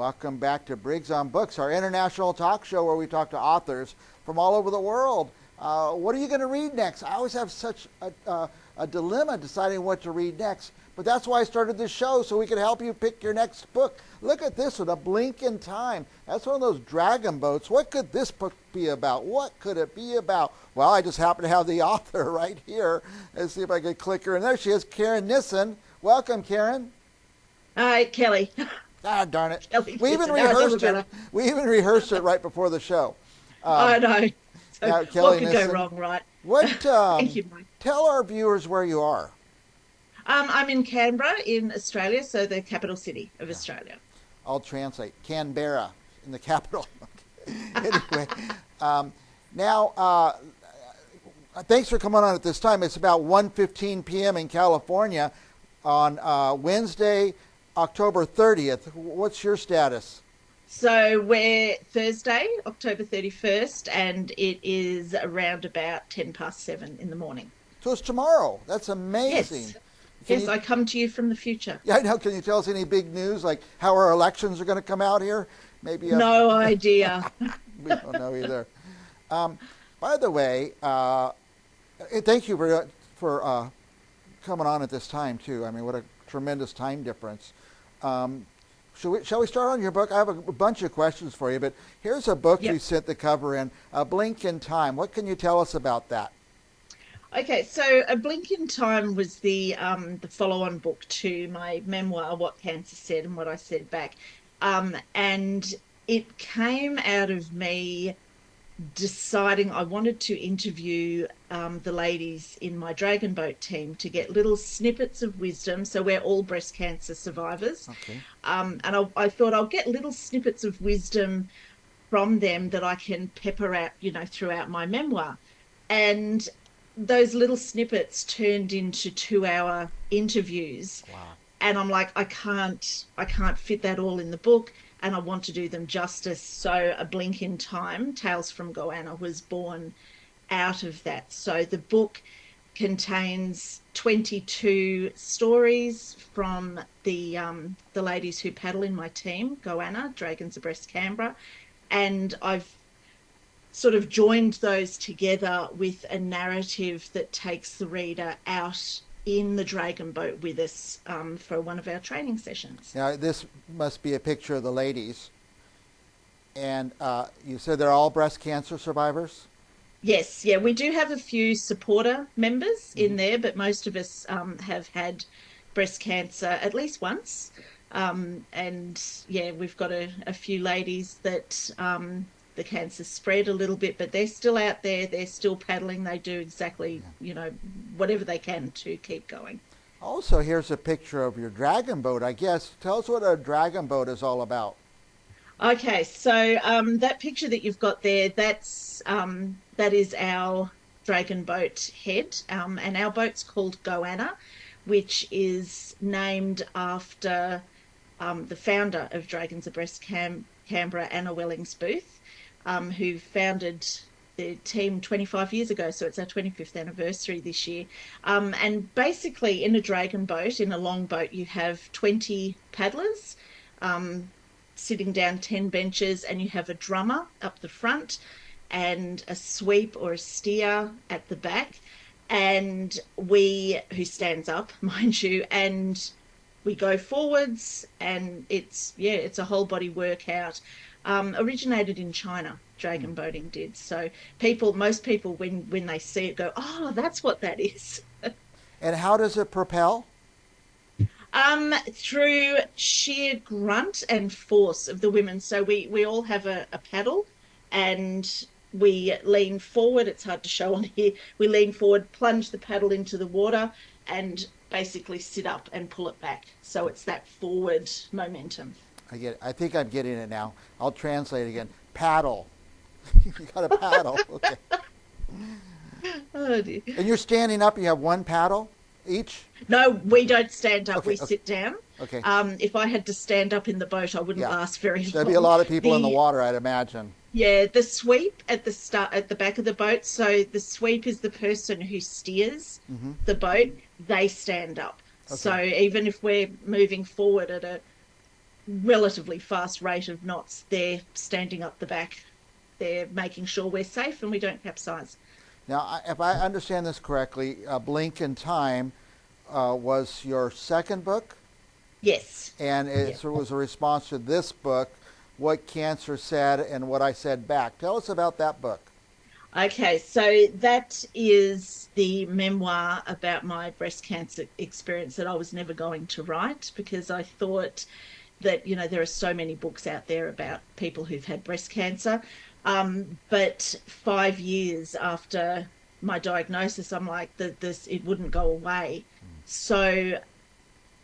Welcome back to Briggs on Books, our international talk show where we talk to authors from all over the world. What are you going to read next? I always have such a dilemma deciding what to read next, but that's why I started this show, so we could help you pick your next book. Look at this one, A Blink in Time. That's one of those dragon boats. What could this book be about? What could it be about? Well, I just happen to have the author right here. Let's see if I can click her. And there she is, Kellie Nissen. Welcome, Karen. Hi, Kelly. Ah, darn it. Kelly We even Nissen. No, it rehearsed doesn't it. matter. We even rehearsed it right before the show. I know. So Now, what Kellie could Nissen, go wrong, right? what? Thank you, Mike. Tell our viewers where you are. I'm in Canberra in Australia, so the capital city of Yeah, Australia. I'll translate. Canberra in the capital. Anyway, um, now thanks for coming on at this time. It's about 1:15 p.m. in California on Wednesday, October 30th. What's your status? So we're Thursday, October 31st, and it is around about 7:10 in the morning. So it's tomorrow. That's amazing. Yes. Can Yes, you? I come to you from the future. Yeah, I know. Can you tell us any big news, like how our elections are going to come out here? Maybe No idea. we don't know either. Um, by the way, thank you for coming on at this time too. I mean, what a tremendous time difference. Um, shall we start on your book? I have a bunch of questions for you, but here's a book you Yep. sent the cover in, A Blink in Time. What can you tell us about that? Okay, so A Blink in Time was the follow-on book to my memoir, What Cancer Said and What I Said Back. And it came out of me deciding I wanted to interview the ladies in my Dragon Boat team to get little snippets of wisdom. So we're all breast cancer survivors. Okay. And I thought I'll get little snippets of wisdom from them that I can pepper out, throughout my memoir. And those little snippets turned into 2-hour interviews. Wow. And I'm like, I can't fit that all in the book, and I want to do them justice. So A Blink in Time, Tales from Goanna, was born out of that. So the book contains 22 stories from the ladies who paddle in my team, Goanna, Dragons Abreast Canberra, and I've sort of joined those together with a narrative that takes the reader out in the dragon boat with us for one of our training sessions. Now, this must be a picture of the ladies. And you said they're all breast cancer survivors? Yes, yeah, we do have a few supporter members Mm-hmm. in there, but most of us have had breast cancer at least once. And yeah, we've got a few ladies that the cancer spread a little bit, but they're still out there. They're still paddling. They do exactly, whatever they can to keep going. Also, here's a picture of your dragon boat, I guess. Tell us what a dragon boat is all about. Okay, so that picture that you've got there, that is our dragon boat head, and our boat's called Goanna, which is named after the founder of Dragons Abreast Canberra, Anna Wellings Booth, who founded the team 25 years ago. So it's our 25th anniversary this year. And basically, in a dragon boat, in a long boat, you have 20 paddlers sitting down 10 benches, and you have a drummer up the front and a sweep or a steer at the back, and who stands up, mind you, and we go forwards, and it's a whole body workout. Originated in China, dragon boating did. So most people when they see it go, oh, that's what that is. And how does it propel? Through sheer grunt and force of the women. So we all have a paddle, and we lean forward. It's hard to show on here. We lean forward, plunge the paddle into the water, and basically sit up and pull it back. So it's that forward momentum. I get it. I think I'm getting it now. I'll translate again. Paddle. You got a paddle. Okay. Oh dear. And you're standing up. You have one paddle each? No, we don't stand up. Okay, We okay. sit down. Okay. If I had to stand up in the boat, I wouldn't Yeah. last very long. There'd be a lot of people in the The water, I'd imagine. Yeah, the sweep at the back of the boat. So the sweep is the person who steers Mm-hmm. the boat. They stand up. Okay. So even if we're moving forward at a relatively fast rate of knots, they're standing up the back. They're making sure we're safe and we don't capsize. Now, if I understand this correctly, Blink in Time was your second book, Yes. and Yeah. it was a response to this book, What Cancer Said and What I Said Back. Tell us about that book. Okay, so that is the memoir about my breast cancer experience that I was never going to write because I thought that, there are so many books out there about people who've had breast cancer. But 5 years after my diagnosis, I'm like, this, it wouldn't go away. So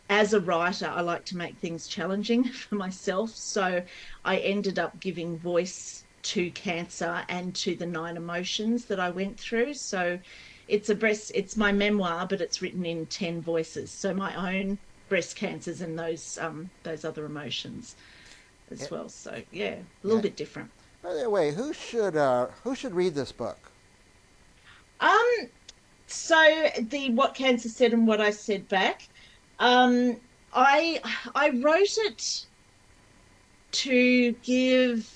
as a writer, I like to make things challenging for myself. So I ended up giving voice to cancer and to the 9 emotions that I went through. So it's my memoir, but it's written in 10 voices. So my own breast cancers and those other emotions as It, well. So yeah, a little yeah. bit different. By the way, who should read this book? Um, so the what cancer said and what I said back. Um, I wrote it to give,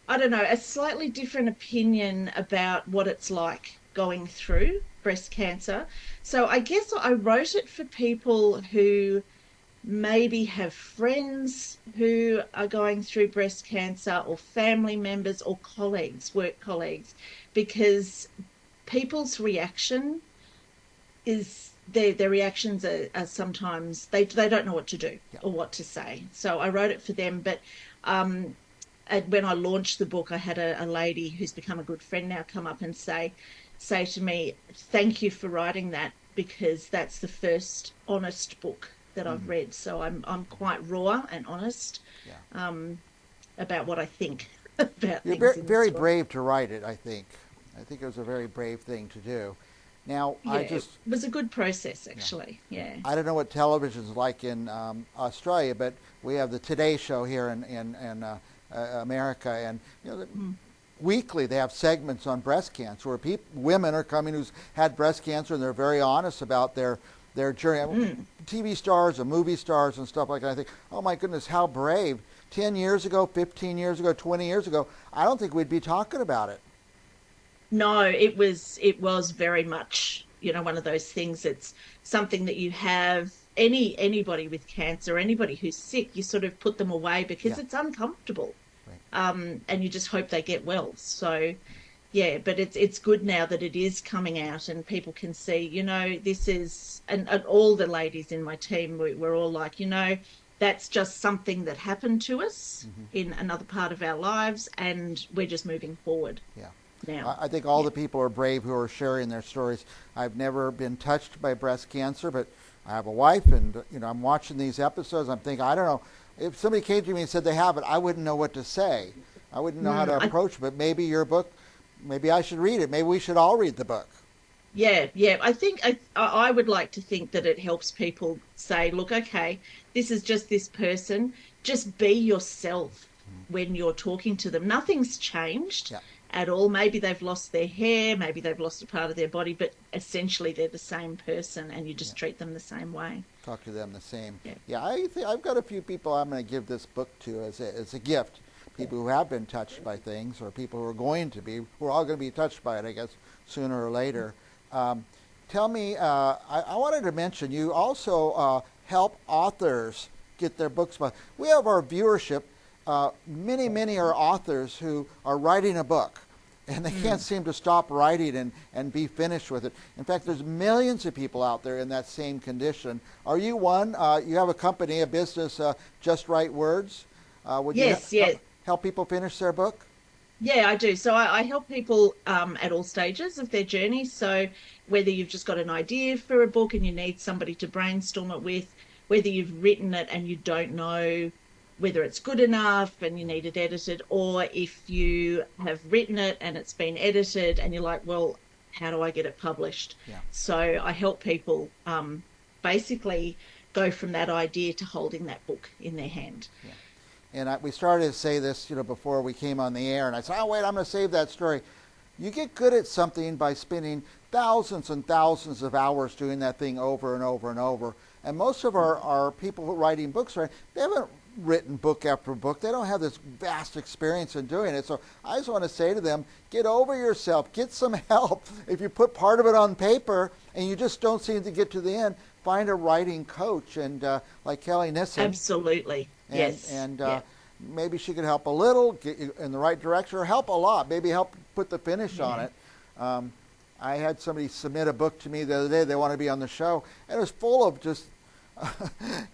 I don't know, a slightly different opinion about what it's like going through breast cancer. So I guess I wrote it for people who maybe have friends who are going through breast cancer or family members or colleagues, work colleagues, because people's reaction is their reactions are sometimes they don't know what to do Yeah. or what to say. So I wrote it for them, but um, when I launched the book, I had a lady who's become a good friend now come up and say to me, "Thank you for writing that because that's the first honest book that I've Mm, read." So I'm quite raw and honest yeah. um, about what I think about You're things in the very story. brave to write it, I think. I think it was a very brave thing to do. Now, Yeah, it was a good process yeah, actually. Yeah. I don't know what television's like in Australia, but we have the Today Show here in America, and Mm. weekly they have segments on breast cancer where women are coming who's had breast cancer, and they're very honest about their journey. Mm. TV stars and movie stars and stuff like that. I think, oh my goodness, how brave! 10 years ago, 15 years ago, 20 years ago, I don't think we'd be talking about it. No, it was very much, one of those things. It's something that you have anybody with cancer, anybody who's sick, you sort of put them away because Yeah, it's uncomfortable. right. And you just hope they get well. So yeah, but it's good now that it is coming out and people can see, this is and all the ladies in my team, we're all like, that's just something that happened to us Hmm. in another part of our lives, and we're just moving forward Yeah. now. I think all Yeah. the people are brave who are sharing their stories. I've never been touched by breast cancer, but I have a wife, and I'm watching these episodes. I'm thinking, I don't know, if somebody came to me and said they have it, I wouldn't know what to say. I wouldn't know how to I approach it. But maybe your book, maybe I should read it. Maybe we should all read the book. Yeah, yeah. I think I would like to think that it helps people say, look, okay, this is just this person. Just be yourself when you're talking to them. Nothing's changed Yeah, at all. Maybe they've lost their hair, maybe they've lost a part of their body, but essentially they're the same person and you yeah. just treat them the same way. Talk to them the same. Yeah. Yeah, I've got a few people I'm going to give this book to as a gift. People who have been touched by things, or people who are going to be, who are all going to be touched by it, I guess, sooner or later. Um, Tell me, I wanted to mention you also help authors get their books. We have our viewership. Many are authors who are writing a book, and they can't Mm. seem to stop writing and be finished with it. In fact, there's millions of people out there in that same condition. Are you one? You have a company, a business, Just Write Words. Would you Yes, yeah. help people finish their book? Yeah, I do. So I help people at all stages of their journey. So whether you've just got an idea for a book and you need somebody to brainstorm it with, whether you've written it and you don't know whether it's good enough and you need it edited, or if you have written it and it's been edited and you're like, well, how do I get it published? Yeah. So I help people basically go from that idea to holding that book in their hand. Yeah. And we started to say this, before we came on the air, and I said, oh, wait, I'm going to save that story. You get good at something by spending thousands and thousands of hours doing that thing over and over and over. And most of our people who are writing books, right, they haven't written book after book. They don't have this vast experience in doing it. So I just want to say to them, get over yourself, get some help. If you put part of it on paper and you just don't seem to get to the end, find a writing coach, and like Kellie Nissen. Absolutely. Yes. And yeah. maybe she could help a little, get you in the right direction, or help a lot. Maybe help put the finish on it. I had somebody submit a book to me the other day. They wanted to be on the show, and it was full of just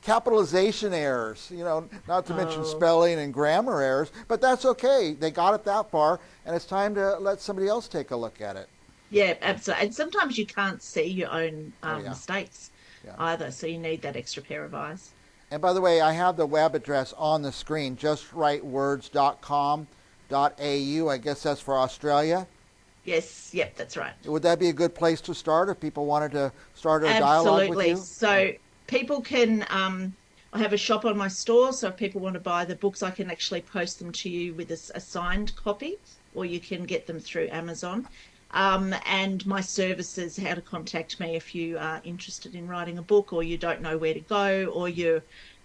capitalization errors, not to mention spelling and grammar errors, but that's okay. They got it that far, and it's time to let somebody else take a look at it. Yeah, absolutely. And sometimes you can't see your own mistakes either, so you need that extra pair of eyes. And by the way, I have the web address on the screen, justwritewords.com.au. I guess that's for Australia. Yes, yep, that's right. Would that be a good place to start if people wanted to start a dialogue with you? Absolutely. So people can, I have a shop on my store, so if people want to buy the books, I can actually post them to you with a signed copy, or you can get them through Amazon. And my services, how to contact me if you are interested in writing a book, or you don't know where to go, or you're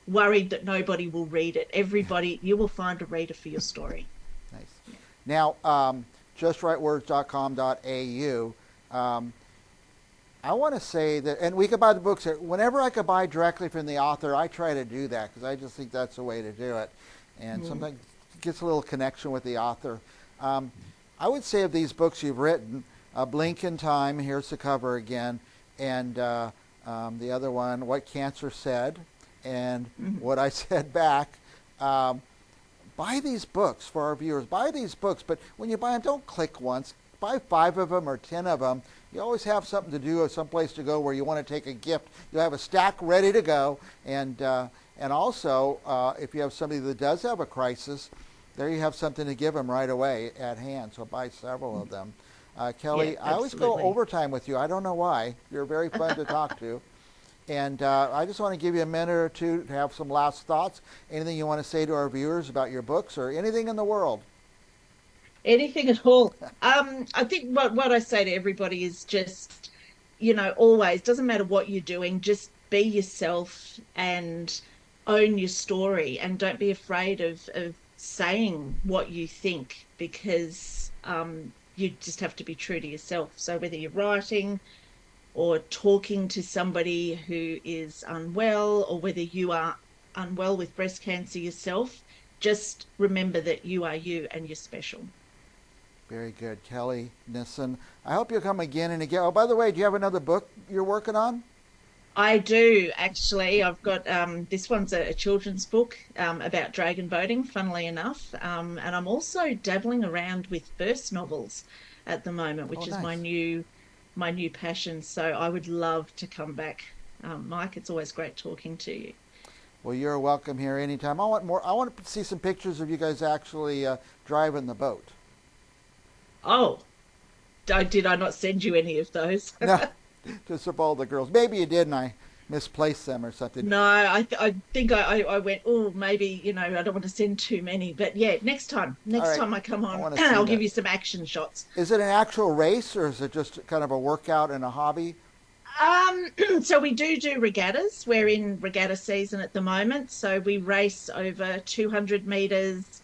worried that nobody will read it. You will find a reader for your story. Nice. Now, justwritewords.com.au. I want to say that, and we could buy the books. Whenever I could buy directly from the author, I try to do that because I just think that's the way to do it. And sometimes it gets a little connection with the author. I would say of these books you've written, Blink in Time, here's the cover again, and the other one, What Cancer Said, and What I Said Back. Buy these books for our viewers. Buy these books, but when you buy them, don't click once. Buy 5 of them or 10 of them. You always have something to do or someplace to go where you want to take a gift. You'll have a stack ready to go. And also, if you have somebody that does have a crisis, there you have something to give them right away at hand. So buy several of them. Kellie, I always go overtime with you. I don't know why. You're very fun to talk to. And I just want to give you a minute or two to have some last thoughts. Anything you want to say to our viewers about your books or anything in the world? Anything at all. I think what I say to everybody is just, always, doesn't matter what you're doing, just be yourself and own your story, and don't be afraid of saying what you think, because you just have to be true to yourself. So whether you're writing or talking to somebody who is unwell, or whether you are unwell with breast cancer yourself, just remember that you are you and you're special. Very good. Kellie Nissen. I hope you'll come again and again. Oh, by the way, do you have another book you're working on? I do, actually. I've got this one's a children's book about dragon boating, funnily enough. And I'm also dabbling around with verse novels at the moment, which is nice. my new passion. So I would love to come back. Mike, it's always great talking to you. Well, you're welcome here anytime. I want more. I want to see some pictures of you guys actually driving the boat. Oh, did I not send you any of those? No, just of all the girls. Maybe you did and I misplaced them or something. No, I think I went, oh, maybe, I don't want to send too many. But yeah, next time I come on, I'll give you some action shots. Is it an actual race, or is it just kind of a workout and a hobby? So we do regattas. We're in regatta season at the moment. So we race over 200 meters,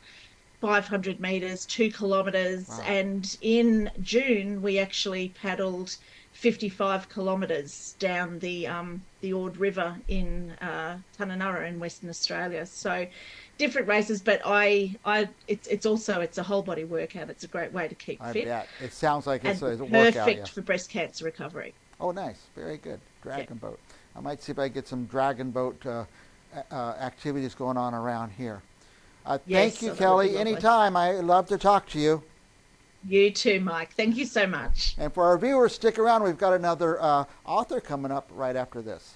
500 meters, 2 kilometers. Wow. And in June, we actually paddled 55 kilometers down the Ord River in Kununurra in Western Australia. So different races, but it's a whole body workout. It's a great way to keep fit. Bet. It sounds like it's a workout. Perfect for breast cancer recovery. Oh, nice. Very good. Dragon boat. I might see if I get some dragon boat activities going on around here. Thank you, Kellie. Anytime. I love to talk to you. You too, Mike. Thank you so much. And for our viewers, stick around. We've got another author coming up right after this.